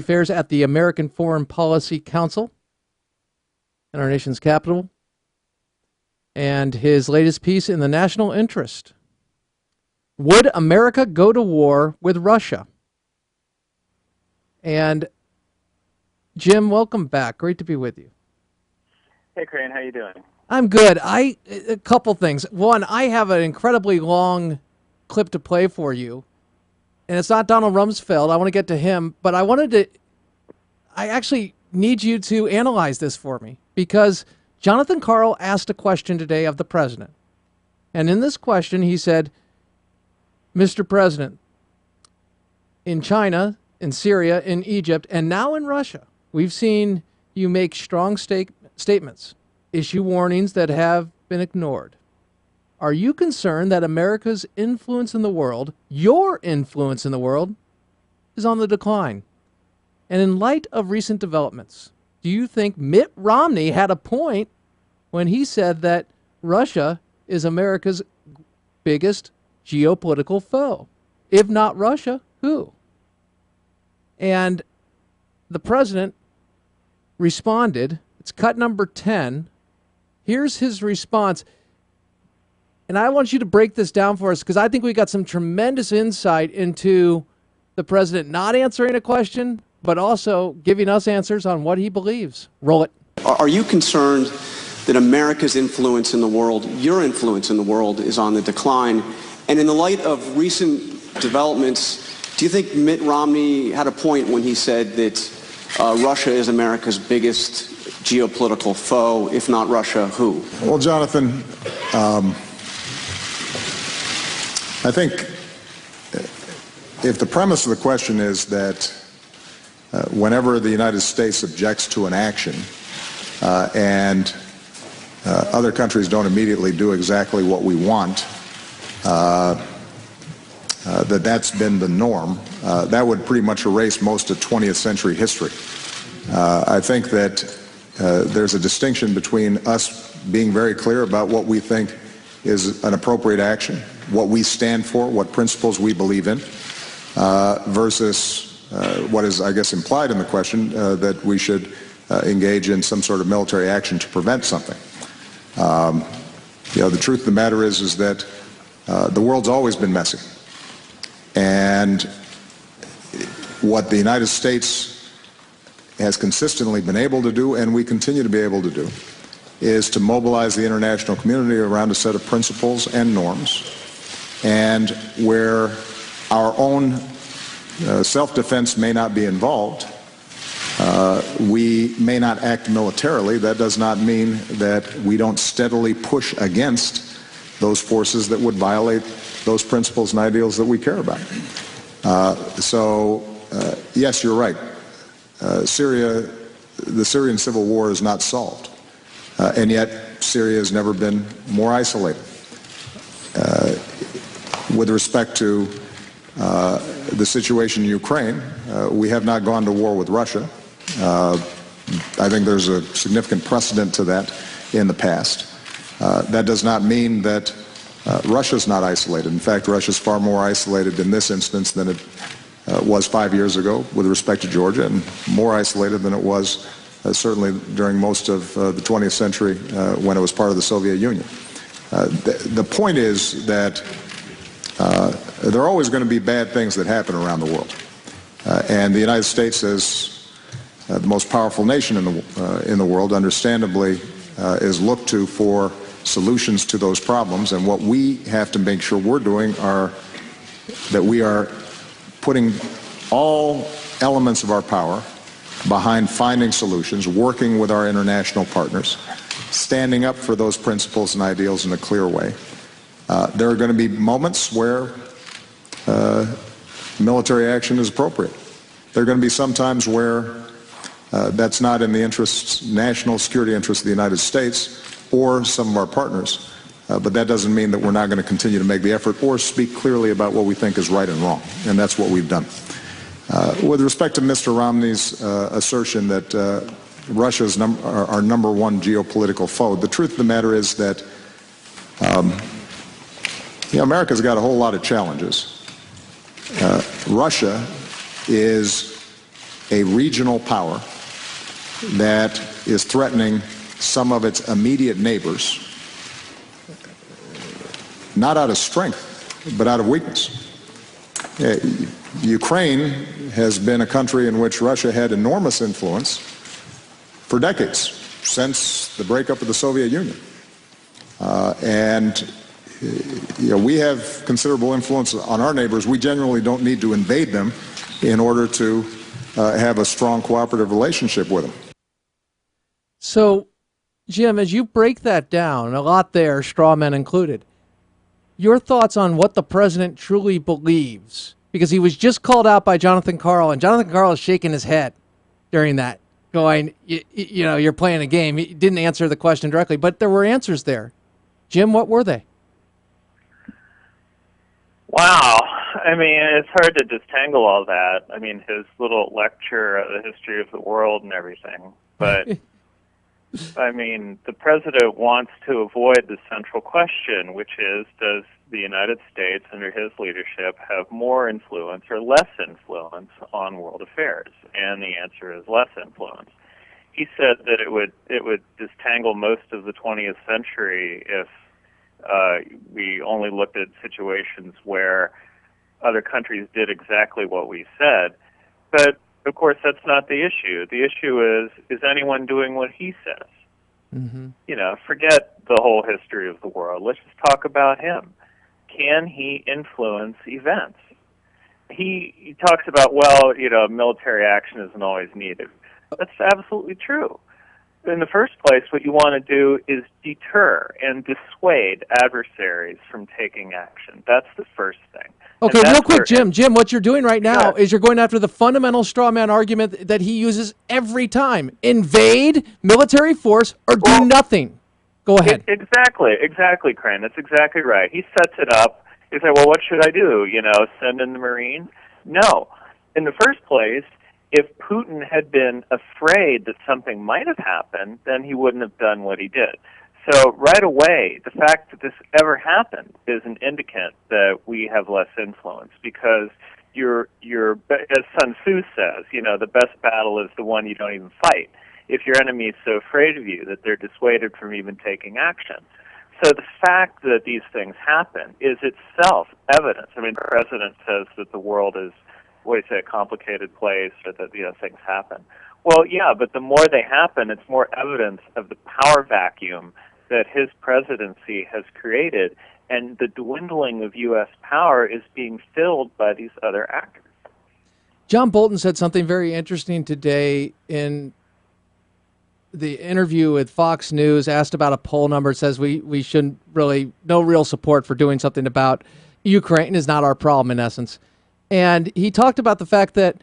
Affairs at the American Foreign Policy Council in our nation's capital, and his latest piece in the National Interest. Would America go to war with Russia? And Jim, welcome back. Great to be with you. Hey, Crane, how you doing? I'm good. A couple things. One, I have an incredibly long clip to play for you, and it's not Donald Rumsfeld. I want to get to him, but I actually need you to analyze this for me, because Jonathan Karl asked a question today of the president. And in this question, he said, Mr. President, in China, in Syria, in Egypt, and now in Russia, we've seen you make strong statements, issue warnings that have been ignored. Are you concerned that America's influence in the world, your influence in the world, is on the decline? And in light of recent developments, do you think Mitt Romney had a point when he said that Russia is America's biggest geopolitical foe? If not Russia, who? And the president responded. It's cut number 10. Here's his response. And I want you to break this down for us, because I think we got some tremendous insight into the president not answering a question, but also giving us answers on what he believes. Roll it. Are you concerned that America's influence in the world, your influence in the world, is on the decline? And in the light of recent developments, do you think Mitt Romney had a point when he said that Russia is America's biggest geopolitical foe? If not Russia, who? Well, Jonathan, I think if the premise of the question is that whenever the United States objects to an action and other countries don't immediately do exactly what we want, that's been the norm, that would pretty much erase most of 20th century history. I think that there's a distinction between us being very clear about what we think is an appropriate action, what we stand for, what principles we believe in, versus what is, I guess, implied in the question, that we should engage in some sort of military action to prevent something. The truth of the matter is that the world's always been messy. And what the United States has consistently been able to do, and we continue to be able to do, is to mobilize the international community around a set of principles and norms. And where our own self-defense may not be involved, we may not act militarily. That does not mean that we don't steadily push against those forces that would violate those principles and ideals that we care about. Yes, you're right. The Syrian civil war is not solved. And yet, Syria has never been more isolated. With respect to the situation in Ukraine, we have not gone to war with Russia. I think there's a significant precedent to that in the past. That does not mean that Russia's not isolated. In fact, Russia's far more isolated in this instance than it was 5 years ago with respect to Georgia, and more isolated than it was certainly during most of the 20th century when it was part of the Soviet Union. The point is that there are always going to be bad things that happen around the world. And the United States, as the most powerful nation in the world, understandably is looked to for solutions to those problems. And what we have to make sure we're doing are that we are putting all elements of our power behind finding solutions, working with our international partners, standing up for those principles and ideals in a clear way. There are going to be moments where military action is appropriate. There are going to be some times where that's not in the national security interests of the United States or some of our partners. But that doesn't mean that we're not going to continue to make the effort or speak clearly about what we think is right and wrong. And that's what we've done. With respect to Mr. Romney's assertion that Russia is our number one geopolitical foe, the truth of the matter is that America's got a whole lot of challenges. Russia is a regional power that is threatening some of its immediate neighbors, not out of strength, but out of weakness. Ukraine has been a country in which Russia had enormous influence for decades, since the breakup of the Soviet Union. We have considerable influence on our neighbors. We generally don't need to invade them in order to have a strong cooperative relationship with them. So, Jim, as you break that down, a lot there, straw men included, your thoughts on what the president truly believes, because he was just called out by Jonathan Karl, and Jonathan Karl is shaking his head during that, going, you know, you're playing a game. He didn't answer the question directly, but there were answers there. Jim, what were they? Wow. I mean, it's hard to disentangle all that. I mean, his little lecture of the history of the world and everything. But, I mean, the president wants to avoid the central question, which is, does the United States, under his leadership, have more influence or less influence on world affairs? And the answer is less influence. He said that it would disentangle most of the 20th century if we only looked at situations where other countries did exactly what we said. But, of course, that's not the issue. The issue is anyone doing what he says? Mm-hmm. You know, forget the whole history of the world. Let's just talk about him. Can he influence events? He talks about, well, you know, military action isn't always needed. That's absolutely true. In the first place, what you want to do is deter and dissuade adversaries from taking action. That's the first thing. Okay, real quick, Jim, what you're doing right now is you're going after the fundamental straw man argument that he uses every time. Invade, military force, or do nothing. Go ahead. Exactly, Crane. That's exactly right. He sets it up. He said, well, what should I do? You know, send in the Marines? No. In the first place, if Putin had been afraid that something might have happened, then he wouldn't have done what he did. So right away, the fact that this ever happened is an indicant that we have less influence, because as Sun Tzu says, you know, the best battle is the one you don't even fight. If your enemy is so afraid of you that they're dissuaded from even taking action. So the fact that these things happen is itself evidence. I mean, the president says that the world is, what do you say, a complicated place, or that, you know, things happen. Well, yeah, but the more they happen, it's more evidence of the power vacuum that his presidency has created, and the dwindling of U.S. power is being filled by these other actors. John Bolton said something very interesting today in the interview with Fox News, asked about a poll number. It says we shouldn't really, no real support for doing something about Ukraine is not our problem, in essence. And he talked about the fact that,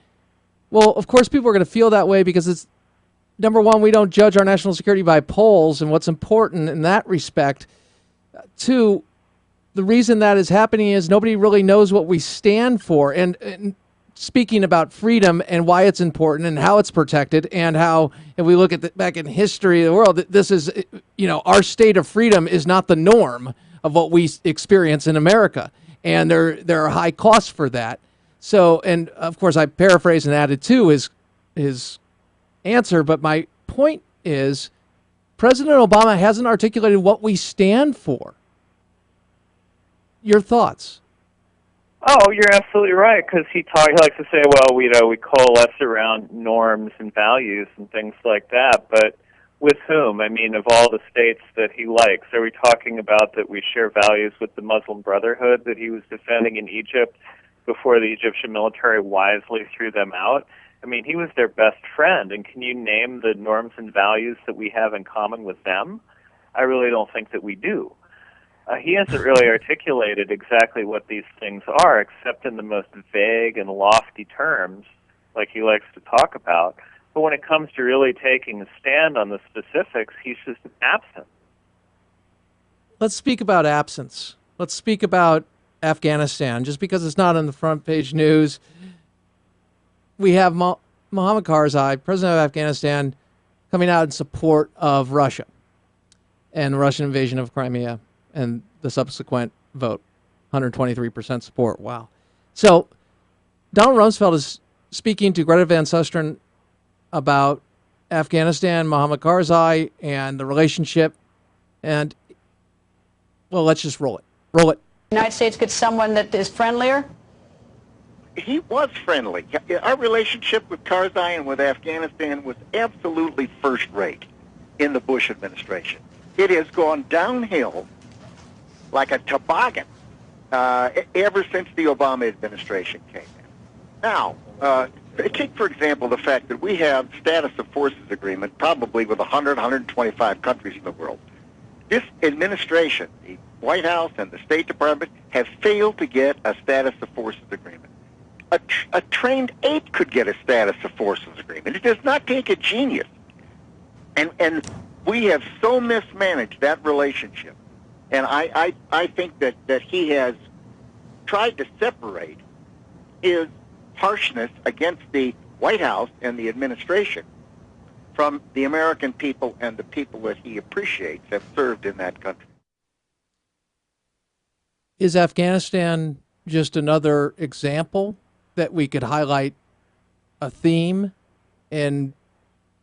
well, of course people are going to feel that way because it's, number one, we don't judge our national security by polls and what's important in that respect. Two, the reason that is happening is nobody really knows what we stand for. And speaking about freedom and why it's important and how it's protected, and how, if we look at back in history of the world, this is, you know, our state of freedom is not the norm of what we experience in America. And there are high costs for that. So, and of course, I paraphrased and added to his answer, but my point is President Obama hasn't articulated what we stand for. Your thoughts? Oh, you're absolutely right, because he likes to say, well, we coalesce around norms and values and things like that, but with whom? I mean, of all the states that he likes, are we talking about that we share values with the Muslim Brotherhood that he was defending in Egypt before the Egyptian military wisely threw them out? I mean, he was their best friend, and can you name the norms and values that we have in common with them? I really don't think that we do. He hasn't really articulated exactly what these things are, except in the most vague and lofty terms, like he likes to talk about. But when it comes to really taking a stand on the specifics, he's just absent. Let's speak about absence. Let's speak about Afghanistan. Just because it's not on the front page news, we have Mohammad Karzai, president of Afghanistan, coming out in support of Russia and the Russian invasion of Crimea and the subsequent vote. 123% support. Wow. So Donald Rumsfeld is speaking to Greta Van Susteren about Afghanistan, Mohammed Karzai, and the relationship. And, well, let's just roll it. Roll it. The United States gets someone that is friendlier? He was friendly. Our relationship with Karzai and with Afghanistan was absolutely first-rate in the Bush administration. It has gone downhill like a toboggan ever since the Obama administration came in. Now, take, for example, the fact that we have status of forces agreement probably with 100, 125 countries in the world. This administration, the White House and the State Department, have failed to get a status of forces agreement. A trained ape could get a status of forces agreement. It does not take a genius. And we have so mismanaged that relationship. And I think that he has tried to separate his harshness against the White House and the administration from the American people and the people that he appreciates have served in that country. Is Afghanistan just another example that we could highlight a theme in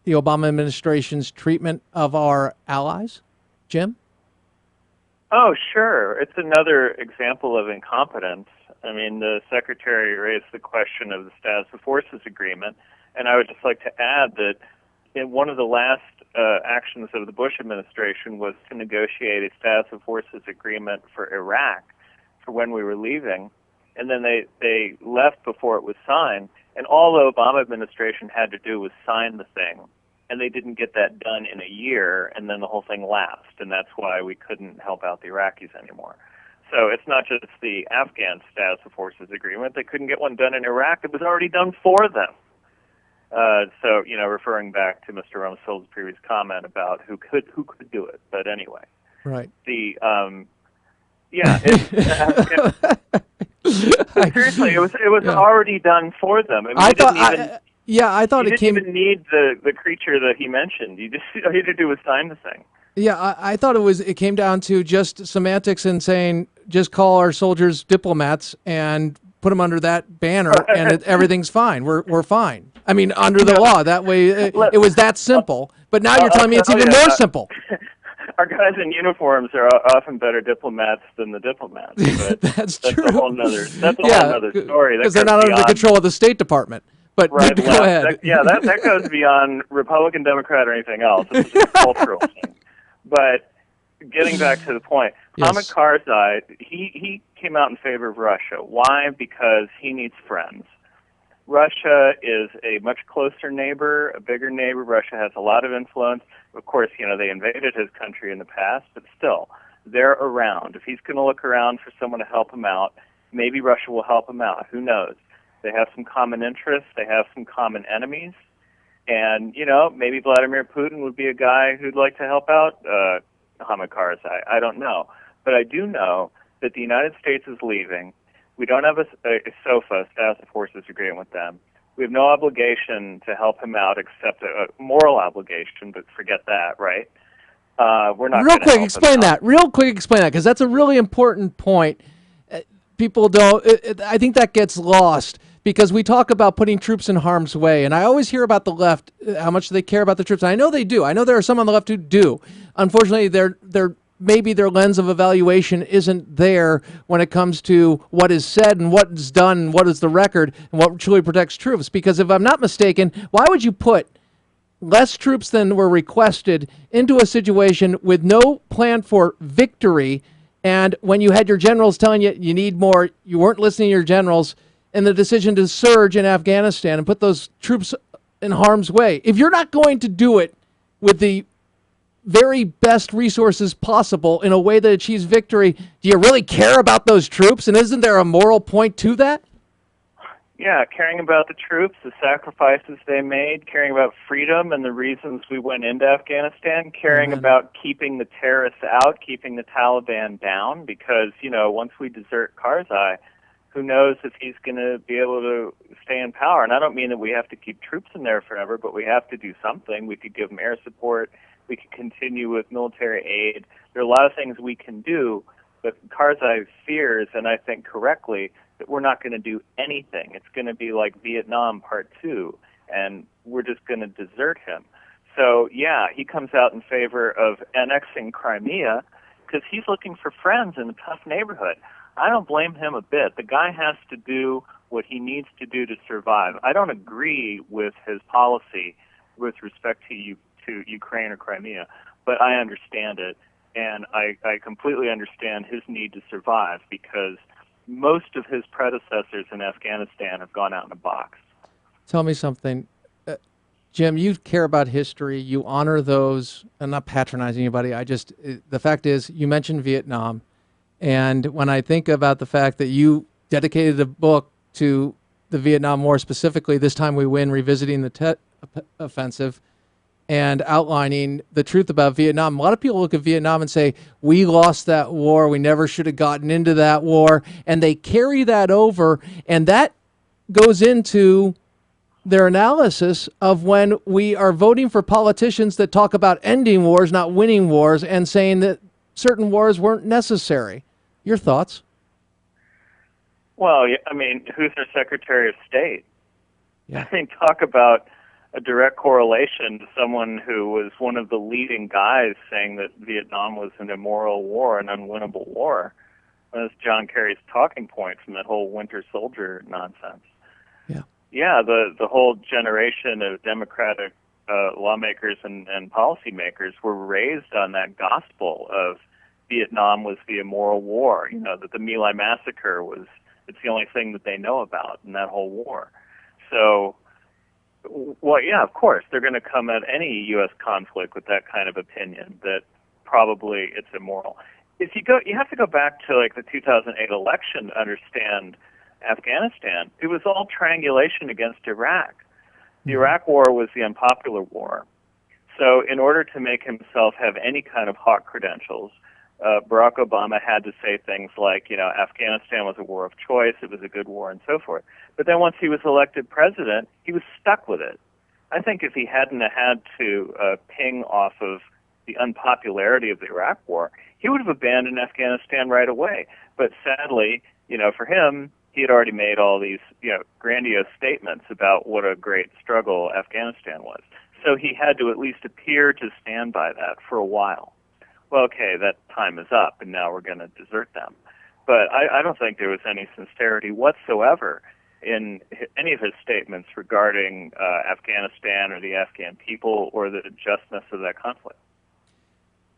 the Obama administration's treatment of our allies? Jim? Oh, sure. It's another example of incompetence. I mean, the Secretary raised the question of the status of forces agreement, and I would just like to add that in one of the last actions of the Bush administration was to negotiate a status of forces agreement for Iraq for when we were leaving, and then they left before it was signed, and all the Obama administration had to do was sign the thing, and they didn't get that done in a year, and then the whole thing lapsed, and that's why we couldn't help out the Iraqis anymore. So it's not just the Afghan status of forces agreement. They couldn't get one done in Iraq. It was already done for them. So, you know, referring back to Mr. Rumsfeld's previous comment about who could do it. But anyway. Right. The, seriously, it was already done for them. I mean, I thought it came. You didn't even need the creature that he mentioned. You just all you had to do was sign the thing. Yeah, I thought it came down to just semantics and saying just call our soldiers diplomats and put them under that banner, and everything's fine. We're fine. I mean, under the law. That way, it was that simple. But now you're telling me it's even more simple. Our guys in uniforms are often better diplomats than the diplomats. But that's true. That's a whole nother story. Because they're not under the control of the State Department. But right, go ahead. That goes beyond Republican, Democrat, or anything else. It's just a cultural thing. But getting back to the point, yes. Hamid Karzai, he came out in favor of Russia. Why? Because he needs friends. Russia is a much closer neighbor, a bigger neighbor. Russia has a lot of influence. Of course, you know, they invaded his country in the past, but still, they're around. If he's going to look around for someone to help him out, maybe Russia will help him out. Who knows? They have some common interests. They have some common enemies. And, you know, maybe Vladimir Putin would be a guy who'd like to help out Hamid Karzai. I don't know. But I do know that the United States is leaving. We don't have a SOFA, status of forces agreement with them. We have no obligation to help him out except a moral obligation, but forget that, right? We're not Real quick, explain that. Real quick, explain that, because that's a really important point. People don't, I think that gets lost, because we talk about putting troops in harm's way, and I always hear about the left, how much they care about the troops. And I know they do. I know there are some on the left who do. Unfortunately, maybe their lens of evaluation isn't there when it comes to what is said and what is done and what is the record and what truly protects troops. Because if I'm not mistaken, why would you put less troops than were requested into a situation with no plan for victory, and when you had your generals telling you you need more, you weren't listening to your generals, and the decision to surge in Afghanistan and put those troops in harm's way? If you're not going to do it with the very best resources possible in a way that achieves victory, do you really care about those troops? And isn't there a moral point to that? Yeah, caring about the troops, the sacrifices they made, caring about freedom and the reasons we went into Afghanistan, caring about keeping the terrorists out, keeping the Taliban down, because, you know, once we desert Karzai, who knows if he's going to be able to stay in power. And I don't mean that we have to keep troops in there forever, but we have to do something. We could give them air support. We could continue with military aid. There are a lot of things we can do, but Karzai fears, and I think correctly, that we're not going to do anything. It's going to be like Vietnam Part 2, and we're just going to desert him. So, yeah, he comes out in favor of annexing Crimea because he's looking for friends in a tough neighborhood. I don't blame him a bit. The guy has to do what he needs to do to survive. I don't agree with his policy with respect to Ukraine or Crimea, but I understand it, and I completely understand his need to survive because most of his predecessors in Afghanistan have gone out in a box. Tell me something. Jim, you care about history. You honor those. I'm not patronizing anybody. The fact is, you mentioned Vietnam. And when I think about the fact that you dedicated a book to the Vietnam War specifically, This Time We Win, Revisiting the Tet Offensive, and outlining the truth about Vietnam, a lot of people look at Vietnam and say, we lost that war. We never should have gotten into that war. And they carry that over. And that goes into their analysis of when we are voting for politicians that talk about ending wars, not winning wars, and saying that certain wars weren't necessary. Your thoughts? Well, I mean, who's their Secretary of State? Yeah. I mean, talk about a direct correlation to someone who was one of the leading guys saying that Vietnam was an immoral war, an unwinnable war. That's John Kerry's talking point from that whole Winter Soldier nonsense. Yeah. Yeah, the whole generation of Democratic lawmakers and policymakers were raised on that gospel of Vietnam was the immoral war, that the My Lai massacre it's the only thing that they know about in that whole war. So, well, yeah, of course, they're going to come at any U.S. conflict with that kind of opinion that probably it's immoral. You have to go back to like the 2008 election to understand Afghanistan. It was all triangulation against Iraq. The Iraq war was the unpopular war. So in order to make himself have any kind of hawk credentials, Barack Obama had to say things like, Afghanistan was a war of choice, it was a good war, and so forth. But then once he was elected president, he was stuck with it. I think if he hadn't had to ping off of the unpopularity of the Iraq war, he would have abandoned Afghanistan right away. But sadly, for him, he had already made all these, grandiose statements about what a great struggle Afghanistan was. So he had to at least appear to stand by that for a while. Well, okay, that time is up, and now we're going to desert them. But I don't think there was any sincerity whatsoever in any of his statements regarding Afghanistan or the Afghan people or the justness of that conflict.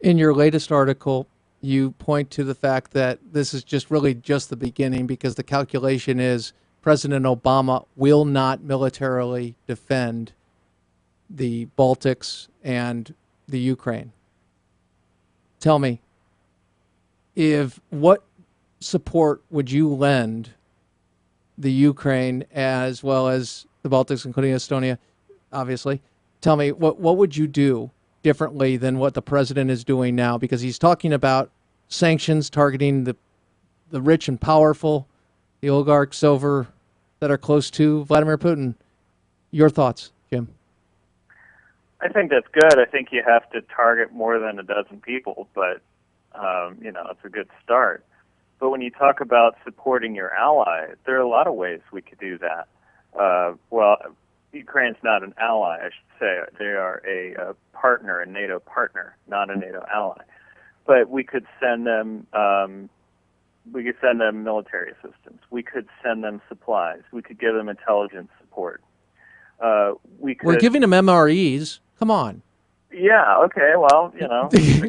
In your latest article, you point to the fact that this is just the beginning because the calculation is President Obama will not militarily defend the Baltics and the Ukraine. Tell me, what support would you lend the Ukraine as well as the Baltics, including Estonia, obviously? Tell me, what would you do differently than what the president is doing now? Because he's talking about sanctions targeting the rich and powerful, the oligarchs that are close to Vladimir Putin. Your thoughts, Jim? I think that's good. I think you have to target more than a dozen people, but it's a good start. But when you talk about supporting your ally, there are a lot of ways we could do that. Ukraine's not an ally, I should say. They are a partner, a NATO partner, not a NATO ally. But we could send them military assistance. We could send them supplies. We could give them intelligence support. We're giving them MREs. Come on. Yeah. Okay. Well, again,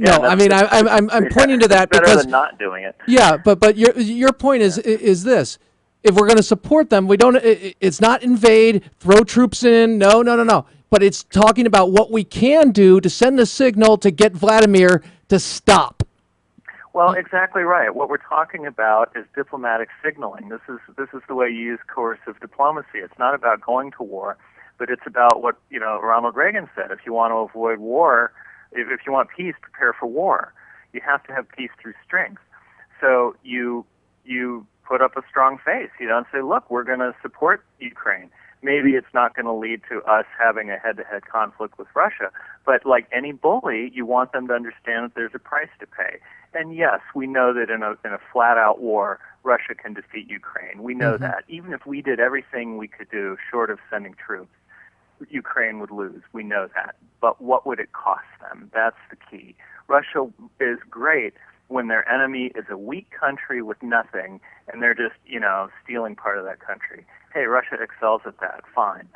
no, I mean, I'm pointing to that better because than not doing it. Yeah, but your point is this: if we're going to support them, we don't. It's not invade, throw troops in. No. But it's talking about what we can do to send a signal to get Vladimir to stop. Well, exactly right. What we're talking about is diplomatic signaling. This is the way you use coercive diplomacy. It's not about going to war, but it's about what Ronald Reagan said. If you want to avoid war, if you want peace, prepare for war. You have to have peace through strength. So you put up a strong face. You don't say, look, we're going to support Ukraine. maybe it's not going to lead to us having a head-to-head conflict with Russia. But like any bully, you want them to understand that there's a price to pay. And yes, we know that in a flat-out war, Russia can defeat Ukraine. We know that. Even if we did everything we could do short of sending troops, Ukraine would lose. We know that. But what would it cost them? That's the key. Russia is great when their enemy is a weak country with nothing, and they're just, stealing part of that country. Hey, Russia excels at that. Fine.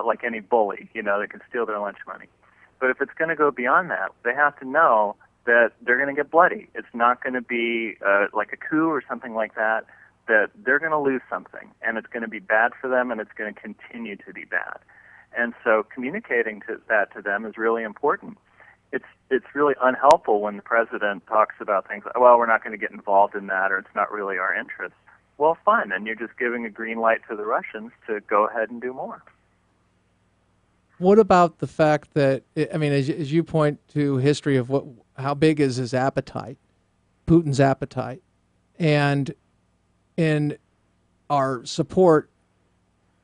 Like any bully, they can steal their lunch money. But if it's going to go beyond that, they have to know that they're going to get bloody. It's not going to be like a coup or something like that, that they're going to lose something, and it's going to be bad for them, and it's going to continue to be bad. And so communicating that to them is really important. It's really unhelpful when the president talks about things like, well, we're not going to get involved in that, or it's not really our interest. Well, fine, then you're just giving a green light to the Russians to go ahead and do more. What about the fact that, as you point to history of how big is his appetite, Putin's appetite, and in our support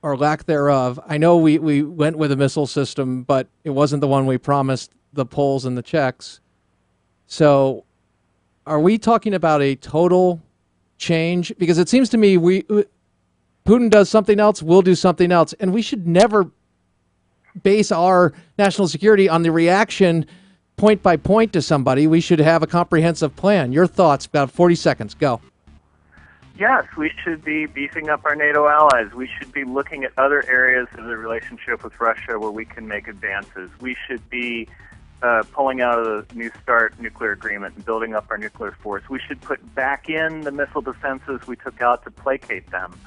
or lack thereof, I know we went with a missile system, but it wasn't the one we promised the Poles and the Czechs. So are we talking about a total change? Because it seems to me Putin does something else, we'll do something else, and we should never base our national security on the reaction point by point to somebody. We should have a comprehensive plan. Your thoughts, about 40 seconds. Go. Yes, we should be beefing up our NATO allies. We should be looking at other areas of the relationship with Russia where we can make advances. We should be pulling out of the New START nuclear agreement and building up our nuclear force. We should put back in the missile defenses we took out to placate them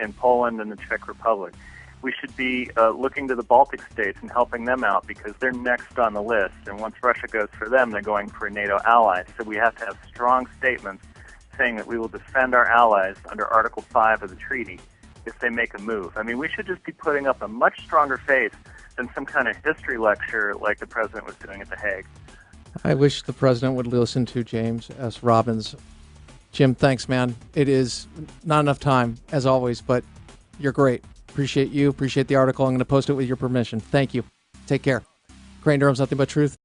in Poland and the Czech Republic. We should be looking to the Baltic states and helping them out because they're next on the list. And once Russia goes for them, they're going for a NATO ally. So we have to have strong statements saying that we will defend our allies under Article 5 of the treaty if they make a move. We should just be putting up a much stronger face than some kind of history lecture like the president was doing at The Hague. I wish the president would listen to James S. Robbins. Jim, thanks, man. It is not enough time, as always, but you're great. Appreciate you. Appreciate the article. I'm going to post it with your permission. Thank you. Take care. Crane Durham's Nothing But Truth.